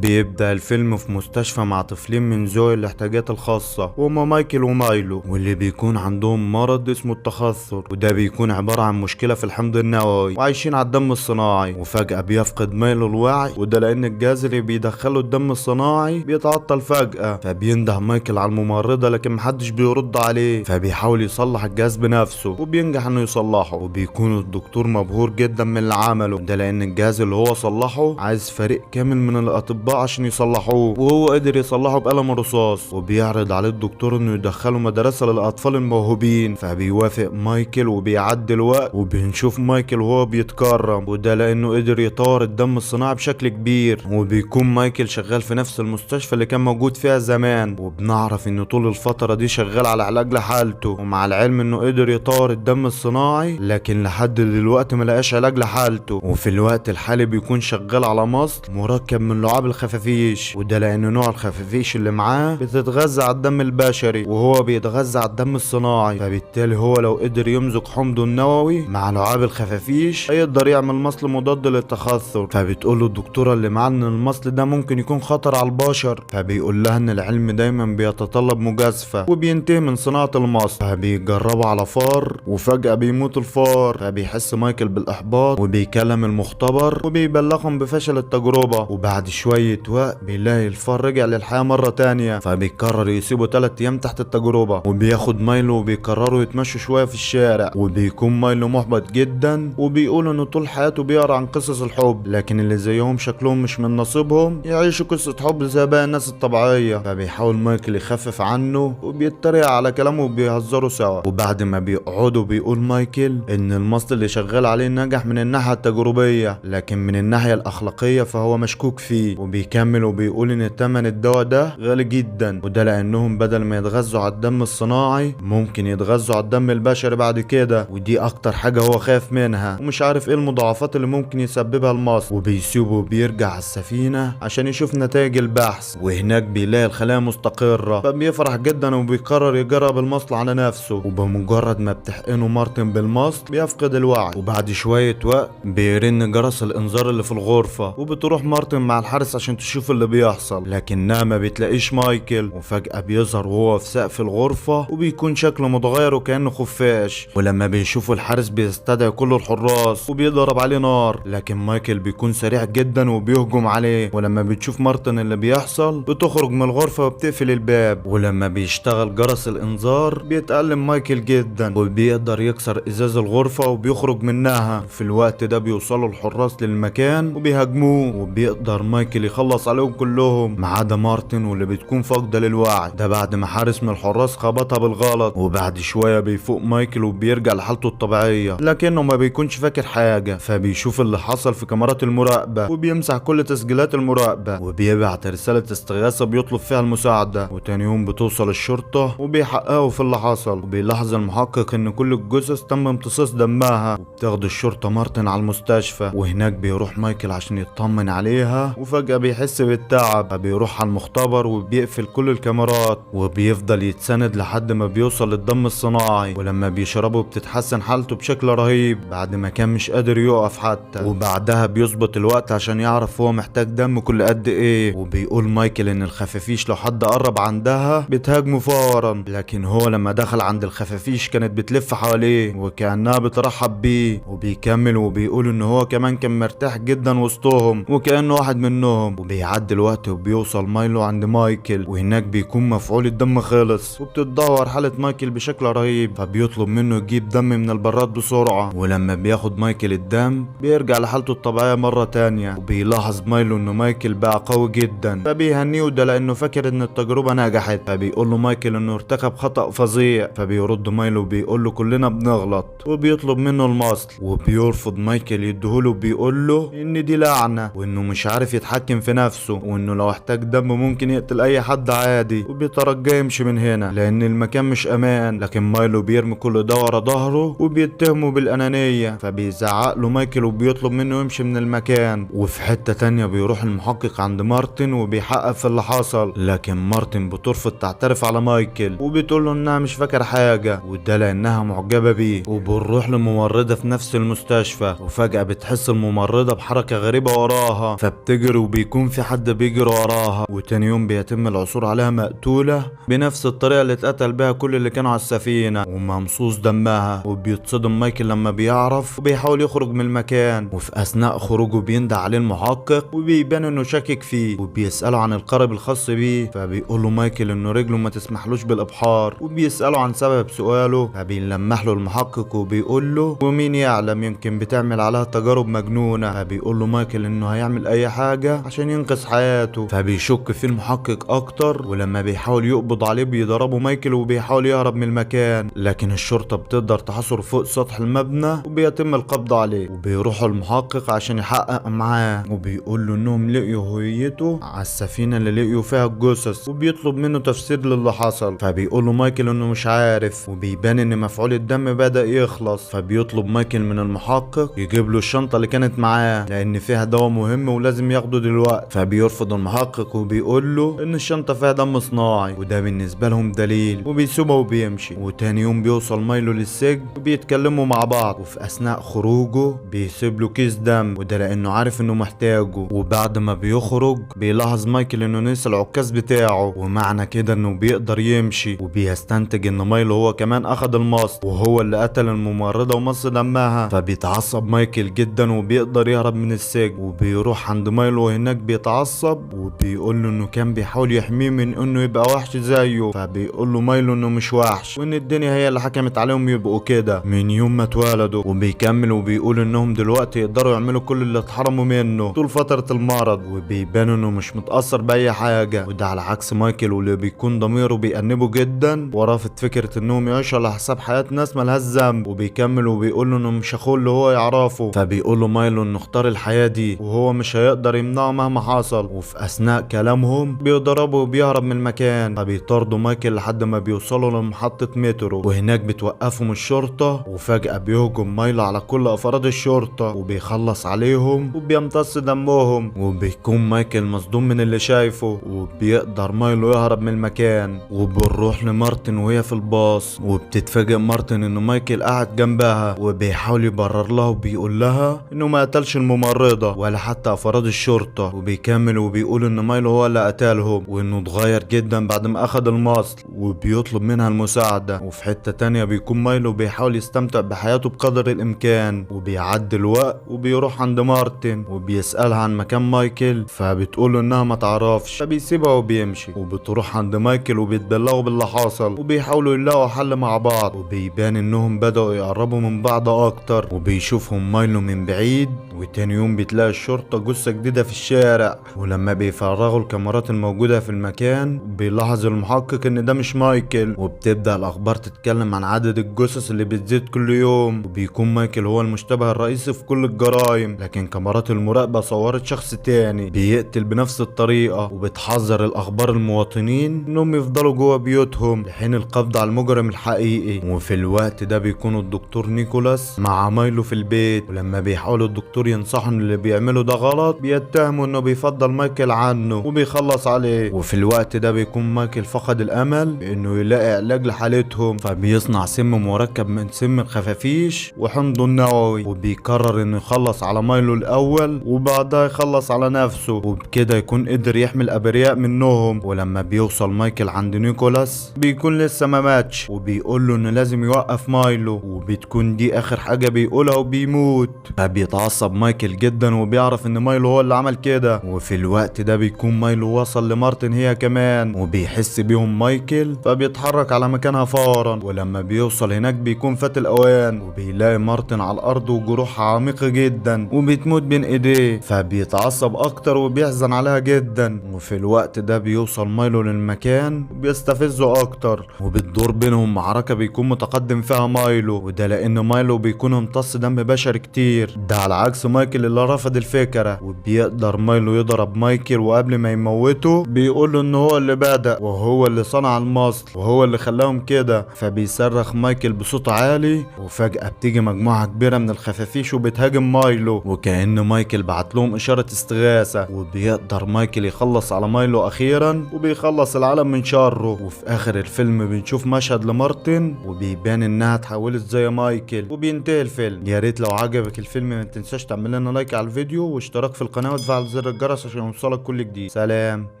بيبدأ الفيلم في مستشفى مع طفلين من ذوي الاحتياجات الخاصة وهما مايكل ومايلو، واللي بيكون عندهم مرض اسمه التخثر، وده بيكون عبارة عن مشكلة في الحمض النووي وعايشين على الدم الصناعي. وفجأة بيفقد مايلو الوعي، وده لأن الجهاز اللي بيدخله الدم الصناعي بيتعطل فجأة. فبينده مايكل على الممرضة لكن محدش بيرد عليه، فبيحاول يصلح الجهاز بنفسه وبينجح انه يصلحه. وبيكون الدكتور مبهور جدا من اللي عمله، ده لأن الجهاز اللي هو صلحه عايز فريق كامل من الأطباء عشان يصلحوه، وهو قدر يصلحه بقلم الرصاص. وبيعرض عليه الدكتور انه يدخله مدرسة للأطفال الموهوبين، فبيوافق مايكل وبيعدي الوقت وبنشوف مايكل وهو بيتكرم، وده لأنه قدر يطور الدم الصناعي بشكل كبير. وبيكون مايكل شغال في نفس المستشفى اللي كان موجود فيها زمان، وبنعرف انه طول الفترة دي شغال على علاج لحالته، ومع العلم انه قدر يطور الدم الصناعي لكن لحد دلوقتي ملقاش علاج لحالته. وفي الوقت الحالي بيكون شغال على مصل مركب من لعاب الخفافيش، وده لان نوع الخفافيش اللي معاه بتتغذى على الدم البشري وهو بيتغذى على الدم الصناعي، فبالتالي هو لو قدر يمزج حمضه النووي مع لعاب الخفافيش هيقدر يعمل مصل مضاد للتخثر. فبتقول له الدكتوره اللي معاه ان المصل ده ممكن يكون خطر على البشر، فبيقول لها ان العلم دايما بيتطلب مجازفه وبينتهي من صناعه المصل. فبيجربوا على فار وفجاه بيموت الفار، فبيحس مايكل بالاحباط وبيكلم المختبر وبيبلغهم بفشل التجربه. وبعد شويه وقت بيلاقي الفار رجع للحياه مره تانية، فبيقرر يسيبه 3 ايام تحت التجربه. وبياخد مايلو وبيقرروا يتمشوا شويه في الشارع، وبيكون مايلو محبط جدا وبيقول انه طول حياته بيقرا عن قصص الحب، لكن اللي زيهم شكلهم مش من نصيبهم يعيشوا قصه حب زي باقي الناس الطبيعيه. فبيحاول مايكل يخفف عنه وبيتريق على كلامه وبيهزروا سوا. وبعد ما بيقعدوا بيقول مايكل ان المصل اللي شغال عليه نجح من الناحيه التجريبيه، لكن من الناحيه الاخلاقيه فهو مشكوك فيه. وبيكمل وبيقول ان تمن الدواء ده غالي جدا، وده لانهم بدل ما يتغذوا على الدم الصناعي ممكن يتغذوا على الدم البشري بعد كده، ودي اكتر حاجه هو خايف منها ومش عارف ايه المضاعفات اللي ممكن يسببها المصل. وبيسيبه وبيرجع على السفينه عشان يشوف نتائج البحث، وهناك بيلاقي الخلايا مستقره، فبيفرح جدا وبيقرر يجرب المصل على نفسه. وبمجرد ما بتحقنه مارتن بالمصل بيفقد الوعي. وبعد شويه وقت بيرن جرس الانذار اللي في الغرفه، وبتروح مارتن مع الحارس عشان تشوف اللي بيحصل، لكنها ما بتلاقيش مايكل. وفجاه بيظهر وهو في سقف الغرفه وبيكون شكله متغير وكانه خفاش، ولما بيشوفه الحارس بيستدعي كل الحراس وبيضرب عليه نار، لكن مايكل بيكون سريع جدا وبيهجم عليه. ولما بتشوف مارتن اللي بيحصل بتخرج من الغرفه وبتقفل الباب. ولما بيشتغل جرس الانذار بيتألم مايكل جدا وبيقدر يكسر ازاز الغرفه وبيخرج منها. في الوقت ده بيوصلوا الحراس للمكان وبيهاجموه، وبيقدر مايكل يخلص عليهم كلهم ما عدا مارتن واللي بتكون فاقده للوعي، ده بعد ما حارس من الحراس خبطها بالغلط. وبعد شويه بيفوق مايكل وبيرجع لحالته الطبيعيه لكنه ما بيكونش فاكر حاجه. فبيشوف اللي حصل في كاميرات المراقبه وبيمسح كل تسجيلات المراقبه، وبيبعت رساله استغاثه بيطلب فيها المساعده. وتاني يوم بتوصل الشرطه وبيحققوا في اللي حصل، وبيلاحظ المحقق ان كل الجثث تم امتصاص دمها. وبتاخد الشرطه مارتن على المستشفى، وهناك بيروح مايكل عشان يطمن عليها، وفجاه بيحس بالتعب فبيروح على المختبر وبيقفل كل الكاميرات، وبيفضل يتسند لحد ما بيوصل للدم الصناعي. ولما بيشربه بتتحسن حالته بشكل رهيب بعد ما كان مش قادر يقف حتى. وبعدها بيظبط الوقت عشان يعرف هو محتاج دم كل قد ايه. وبيقول مايكل ان الخفافيش لو حد قرب عندها بتهاجمه فورا، لكن هو لما دخل عند الخفافيش كانت بتلف حواليه وكأنها بترحب بيه. وبيكمل وبيقول ان هو كمان كان مرتاح جدا وسطهم وكأنه واحد منهم. وبيعدي الوقت وبيوصل مايلو عند مايكل، وهناك بيكون مفعول الدم خلص وبتتدهور حالة مايكل بشكل رهيب، فبيطلب منه يجيب دم من البراد بسرعة. ولما بياخد مايكل الدم بيرجع لحالته الطبيعية مرة تانية. وبيلاحظ مايلو انه مايكل بقى قوي جدا فبيهنيه، ده لانه فاكر ان التجربة نجحت. فبيقول له مايكل انه ارتكب خطأ فظيع، فبيرد مايلو وبيقول له كلنا بنغلط، وبيطلب منه المصل. وبيرفض مايكل يديهوله وبيقول له ان دي لعنة وانه مش عارف يتحكم في نفسه، وانه لو احتاج دم ممكن يقتل اي حد عادي، وبيترجى يمشي من هنا لان المكان مش امان. لكن مايلو بيرمي كل ده ورا ظهره وبيتهمه بالانانية، فبيزعق له مايكل وبيطلب منه يمشي من المكان. وفي حتة تانية بيروح المحقق عند مارتن وبيحقق في اللي حصل، لكن مارتن بترفض تعترف على مايكل وبتقول له انها مش فاكر حاجة، وده لانها معجبة بيه. وبنروح لممرضة في نفس المستشفى، وفجأة بتحس الممرضة بحركة غريبة وراها فبتجري وبيكون في حد بيجري وراها، وتاني يوم بيتم العثور عليها مقتولة بنفس الطريقة اللي اتقتل بها كل اللي كانوا على السفينة وممصوص دمها. وبيتصدم مايكل لما بيعرف وبيحاول يخرج من المكان، وفي اثناء خروجه بيندى عليه المحقق وبيبان انه شاكك فيه وبيسأله عن القرب الخاص بيه. فبيقول له مايكل انه رجله ما تسمحلوش بالابحار، وبيسأله عن سبب سؤاله. فبيلمح له المحقق وبيقول له ومين يعلم يمكن بتعمل عليها تجارب مجنونة. فبيقول له مايكل انه هيعمل اي حاجة عشان ينقذ حياته. فبيشك في المحقق اكتر، ولما بيحاول يقبض عليه بيضربه مايكل وبيحاول يهرب من المكان، لكن الشرطة بتقدر تحاصره فوق سطح المبنى وبيتم القبض عليه. وبيروحوا المحقق عشان يحقق معاه، وبيقول له انهم لقيوا هويته على السفينة اللي لقيوا فيها الجثث، وبيطلب منه تفسير للي حصل. فبيقول له مايكل انه مش عارف، وبيبان ان مفعول الدم بدأ يخلص. فبيطلب مايكل من المحقق يجيب له الشنطة اللي كانت معاه لان فيها دواء مهم ولازم ياخده دلوقتي. فبيرفض المحقق وبيقول له ان الشنطة فيها دم صناعي، وده بالنسبة لهم دليل، وبيسيبه وبيمشي. وتاني يوم بيوصل مايلو للسجن وبيتكلموا مع بعض، وفي اثناء خروجه بيسيب له كيس دم، وده لانه عارف انه محتاجه. وبعد ما بيخرج بيلاحظ مايكل انه نسي العكاز بتاعه، ومعنى كده انه بيقدر يمشي. وبيستنتج ان مايلو هو كمان اخد المصل وهو اللي قتل الممرضة ومص دمها. فبيتعصب مايكل جدا وبيقدر يهرب من السجن، وبيروح عند مايلو وهناك بيتعصب وبيقول له انه كان بيحاول يحميه من انه يبقى وحش زيه. فبيقول له مايلو انه مش وحش، وان الدنيا هي اللي حكمت عليهم يبقوا كده من يوم ما اتولدوا. وبيكمل وبيقول انهم دلوقتي يقدروا يعملوا كل اللي اتحرموا منه طول فترة المرض، وبيبان انه مش متأثر بأي حاجة. وده على عكس مايكل واللي بيكون ضميره بيأنبه جدا ورافض فكرة انهم يعيشوا على حساب حياة ناس ملهاش ذنب. وبيكمل وبيقول له انه مش اخوه اللي هو يعرفه. فبيقول له مايلو انه اختار الحياة دي وهو مش هيقدر يمنعه مهما حصل. وفي اثناء كلامهم بيضربه وبيهرب من المكان. فبيطاردوا مايكل لحد ما بيوصلوا لمحطة مترو، وهناك بتوقفهم الشرطة. وفجأة بيهجم مايلو على كل افراد الشرطة وبيخلص عليهم وبيمتص دمهم. وبيكون مايكل مصدوم من اللي شايفه، وبيقدر مايلو يهرب من المكان. وبنروح لمارتن وهي في الباص، وبتتفاجئ مارتن انه مايكل قاعد جنبها وبيحاول يبرر لها وبيقول لها انه ما قتلش الممرضة ولا حتى افراد الشرطة. وبيكمل وبيقول ان مايلو هو اللي قتلهم وانه اتغير جدا بعد ما اخد المصل، وبيطلب منها المساعدة. وفي حتة تانية بيكون مايلو بيحاول يستمتع بحياته بقدر الامكان، وبيعدي الوقت وبيروح عند مارتن وبيسألها عن مكان مايكل. فبتقوله انها ما تعرفش، فبيسيبها وبيمشي. وبتروح عند مايكل وبيتبلغوا باللي حصل وبيحاولوا يلاقوا حل مع بعض. وبيبان انهم بدأوا يقربوا من بعض اكتر، وبيشوفهم مايلو من بعيد. وتاني يوم بتلاقي الشرطة جثة جديدة في الشارع، ولما بيفرغوا الكاميرات الموجودة في المكان بيلاحظ المحقق ان ده مش مايكل. وبتبدأ الاخبار تتكلم عن عدد الجثث اللي بتزيد كل يوم، وبيكون مايكل هو المشتبه الرئيسي في كل الجرائم. لكن كاميرات المراقبة صورت شخص تاني بيقتل بنفس الطريقة، وبتحذر الاخبار المواطنين انهم يفضلوا جوه بيوتهم لحين القبض على المجرم الحقيقي. وفي الوقت ده بيكون الدكتور نيكولاس مع مايلو في البيت، ولما بيحاول الدكتور ينصحه ان اللي بيعمله ده غلط بيتهمه انه بيفضل مايكل عنه وبيخلص عليه. وفي الوقت ده بيكون مايكل فقد الامل انه يلاقي علاج لحالتهم، فبيصنع سم مركب من سم الخفافيش وحمضه النووي، وبيقرر انه يخلص على مايلو الاول وبعدها يخلص على نفسه، وبكده يكون قدر يحمي الابرياء منهم. ولما بيوصل مايكل عند نيكولاس بيكون لسه ما ماتش، وبيقول له انه لازم يوقف مايلو، وبتكون دي اخر حاجه بيقولها وبيموت. فبيتعصب مايكل جدا وبيعرف ان مايلو هو اللي عمل كده. وفي الوقت ده بيكون مايلو وصل لمارتن هي كمان، وبيحس بيهم مايكل فبيتحرك على مكانها فورا. ولما بيوصل هناك بيكون فات الاوان، وبيلاقي مارتن على الارض وجروحها عميقه جدا وبتموت بين ايديه. فبيتعصب اكتر وبيحزن عليها جدا. وفي الوقت ده بيوصل مايلو للمكان وبيستفزه اكتر، وبتدور بينهم معركه بيكون متقدم فيها مايلو، وده لان مايلو بيكون امتص دم بشري كتير، ده على عكس مايكل اللي رفض الفكره. وبيقدر مايلو يضرب مايكل، وقبل ما يموته بيقول له ان هو اللي بدأ وهو اللي صنع المصل وهو اللي خلاهم كده. فبيصرخ مايكل بصوت عالي، وفجأة بتيجي مجموعة كبيرة من الخفافيش وبتهاجم مايلو، وكأن مايكل بعت لهم إشارة استغاثة. وبيقدر مايكل يخلص على مايلو أخيرا وبيخلص العالم من شره. وفي آخر الفيلم بنشوف مشهد لمارتن وبيبان إنها اتحولت زي مايكل، وبينتهي الفيلم. يا ريت لو عجبك الفيلم ما تنساش تعمل لنا لايك على الفيديو واشتراك في القناة وتفعل زر زر الجرس عشان يوصلك كل جديد. سلام.